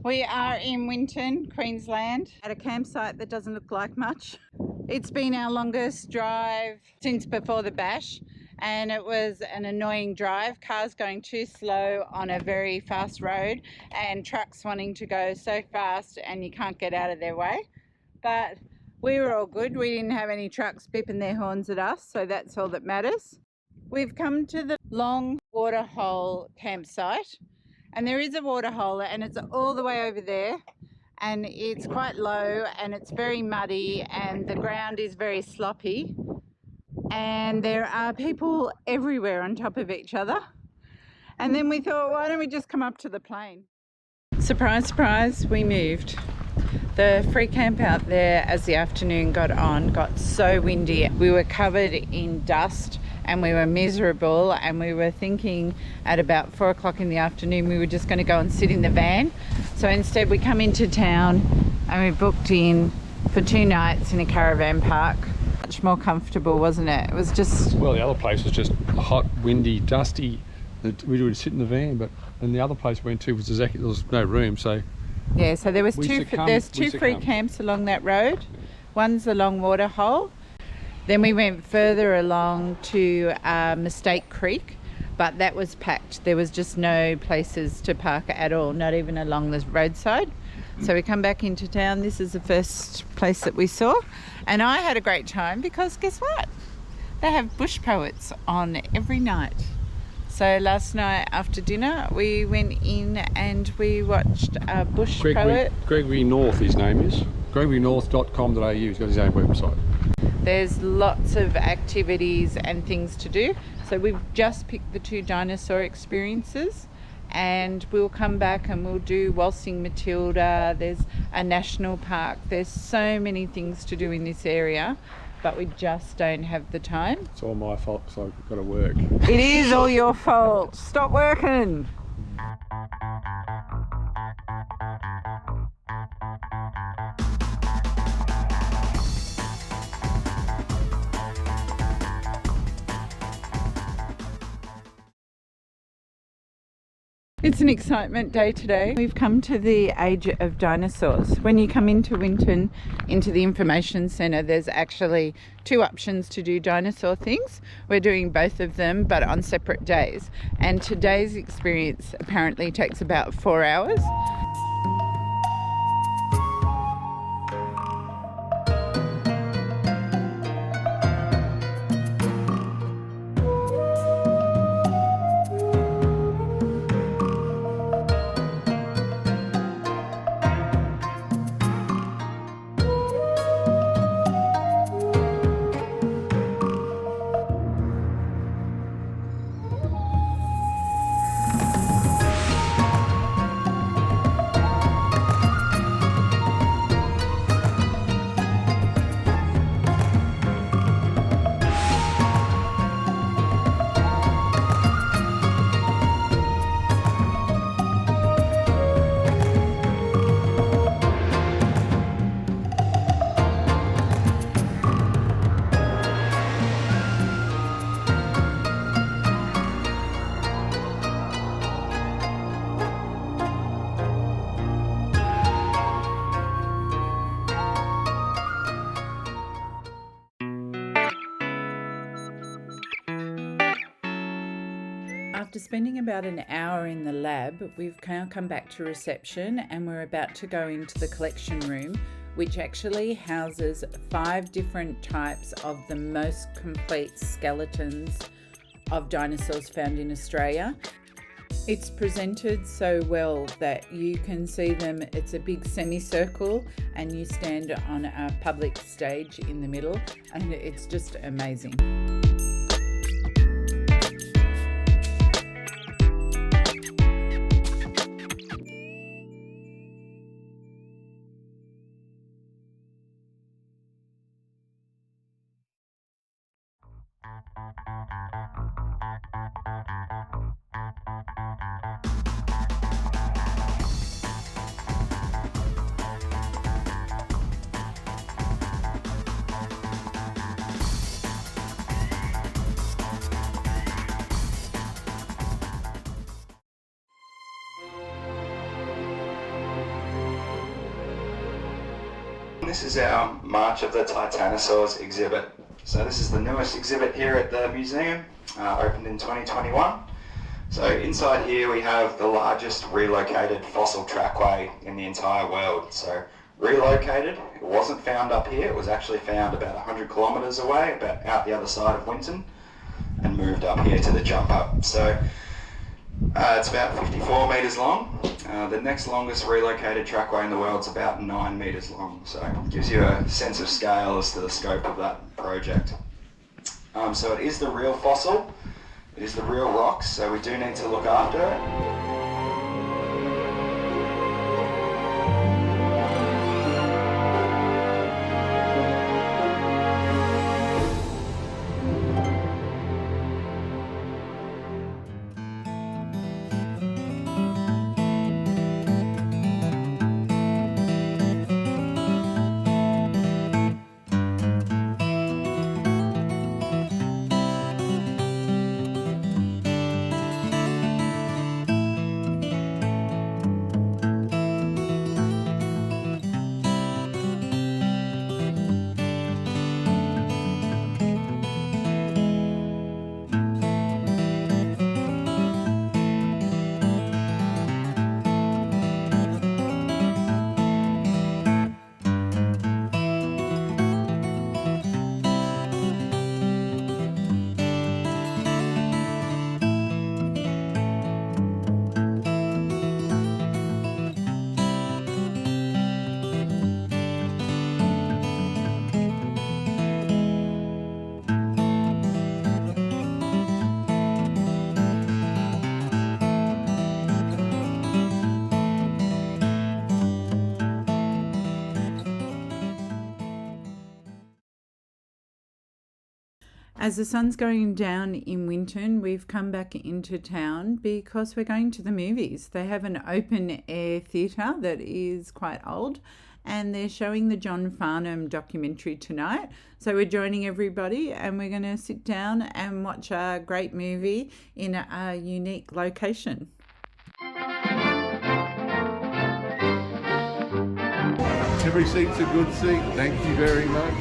We are in Winton, Queensland, at a campsite that doesn't look like much. It's been our longest drive since before the bash, and it was an annoying drive. Cars going too slow on a very fast road and trucks wanting to go so fast and you can't get out of their way. But we were all good. We didn't have any trucks beeping their horns at us, so that's all that matters. We've come to the long waterhole campsite. And there is a waterhole and it's all the way over there, and it's quite low and it's very muddy and the ground is very sloppy, and there are people everywhere on top of each other. And then we thought, why don't we just come up to the plain? Surprise, surprise, we moved. The free camp out there, as the afternoon got on, got so windy. We were covered in dust and we were miserable, and we were thinking at about 4 o'clock in the afternoon we were just going to go and sit in the van. So instead we come into town and we booked in for 2 nights in a caravan park. Much more comfortable, wasn't it? It was just... Well, the other place was just hot, windy, dusty. We would sit in the van, but and the other place we went to was exactly, there was no room, so... Yeah, so there's two free camps along that road. One's the long water hole. Then we went further along to Mistake Creek, but that was packed. There was just no places to park at all, not even along the roadside. So we come back into town. This is the first place that we saw. And I had a great time because guess what? They have bush poets on every night. So last night after dinner, we went in and we watched a bush poet. Gregory North, his name is. GregoryNorth.com.au, he's got his own website. There's lots of activities and things to do. So we've just picked the 2 dinosaur experiences, and we'll come back and we'll do Waltzing Matilda. There's a national park. There's so many things to do in this area, but we just don't have the time. It's all my fault because I've got to work. It is all your fault. Stop working. It's an excitement day today. We've come to the age of dinosaurs. When you come into Winton, into the information centre, there's actually 2 options to do dinosaur things. We're doing both of them, but on separate days. And today's experience apparently takes about 4 hours. After spending about an hour in the lab, we've now come back to reception and we're about to go into the collection room, which actually houses 5 different types of the most complete skeletons of dinosaurs found in Australia. It's presented so well that you can see them. It's a big semicircle and you stand on a public stage in the middle, and it's just amazing. This is our March of the Titanosaurs exhibit. So this is the newest exhibit here at the museum, opened in 2021. So inside here we have the largest relocated fossil trackway in the entire world. So relocated, it wasn't found up here, it was actually found about 100 kilometres away, about out the other side of Winton, and moved up here to the jump up. So it's about 54 metres long. The next longest relocated trackway in the world is about 9 metres long. So it gives you a sense of scale as to the scope of that project. So it is the real fossil, it is the real rocks, so we do need to look after it. As the sun's going down in Winton, we've come back into town because we're going to the movies. They have an open air theatre that is quite old, and they're showing the John Farnham documentary tonight. So we're joining everybody and we're going to sit down and watch a great movie in a unique location. Every seat's a good seat. Thank you very much.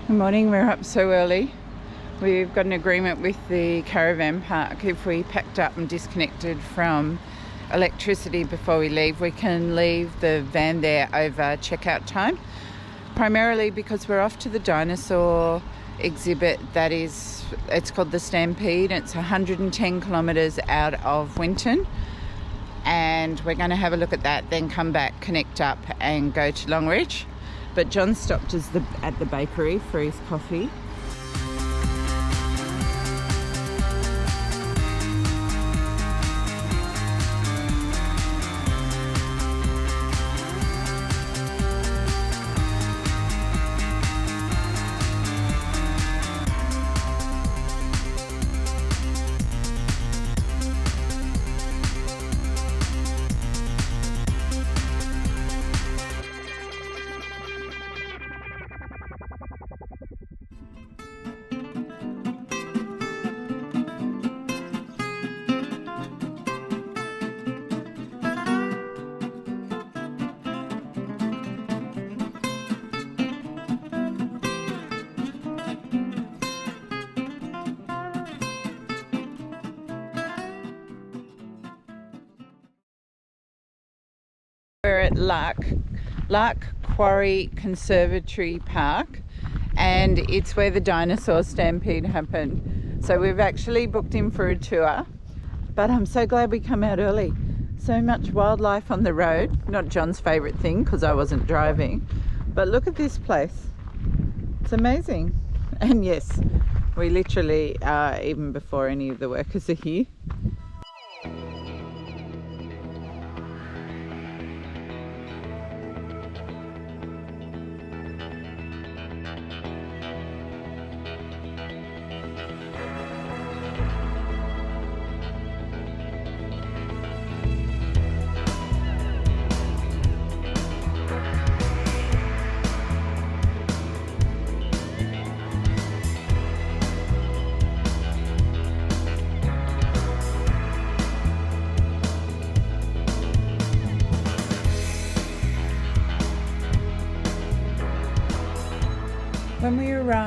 Good morning, we're up so early. We've got an agreement with the caravan park. If we packed up and disconnected from electricity before we leave, we can leave the van there over checkout time. Primarily because we're off to the dinosaur exhibit it's called the Stampede. It's 110 kilometres out of Winton. And we're going to have a look at that, then come back, connect up and go to Longreach. But John stopped at the bakery for his coffee. We're at Lark Quarry Conservation Park, and it's where the Dinosaur Stampede happened. So we've actually booked in for a tour, but I'm so glad we come out early. So much wildlife on the road, not John's favourite thing because I wasn't driving, but look at this place. It's amazing. And yes, we literally are even before any of the workers are here.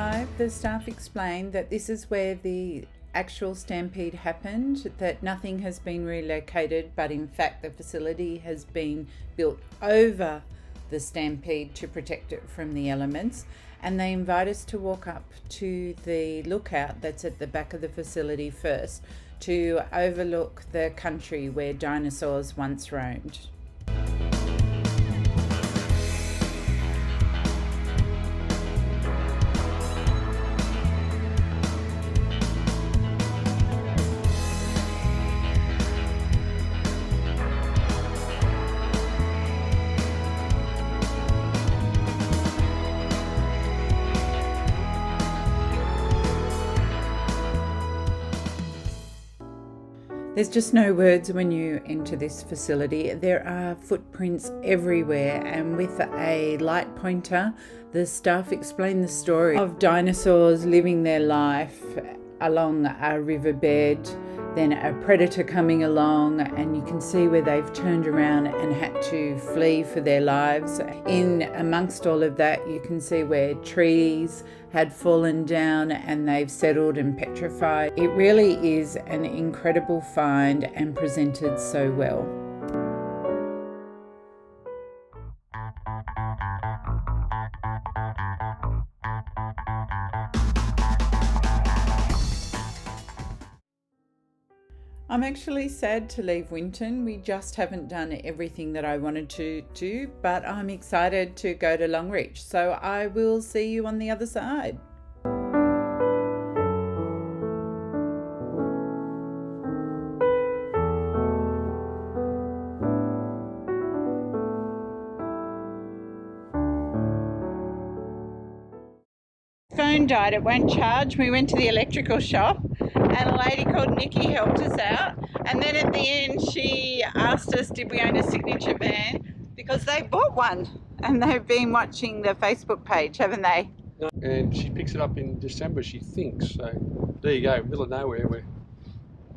arrived, the staff explained that this is where the actual stampede happened, that nothing has been relocated, but in fact the facility has been built over the stampede to protect it from the elements. And they invite us to walk up to the lookout that's at the back of the facility first to overlook the country where dinosaurs once roamed. There's just no words when you enter this facility. There are footprints everywhere, and with a light pointer, the staff explain the story of dinosaurs living their life along a riverbed, then a predator coming along, and you can see where they've turned around and had to flee for their lives. In amongst all of that, you can see where trees had fallen down and they've settled and petrified. It really is an incredible find and presented so well. I'm actually sad to leave Winton. We just haven't done everything that I wanted to do, but I'm excited to go to Longreach. So I will see you on the other side. Phone died, it won't charge. We went to the electrical shop and a lady called Nikki helped us out, and then at the end she asked us did we own a signature van, because they bought one and they've been watching the Facebook page, haven't they? And she picks it up in December, she thinks. So there you go, middle of nowhere. We're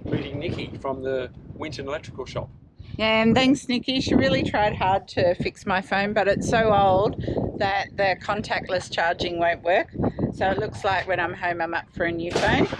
meeting Nikki from the Winton electrical shop. Yeah, and thanks Nikki. She really tried hard to fix my phone, but it's so old that the contactless charging won't work. So it looks like when I'm home I'm up for a new phone.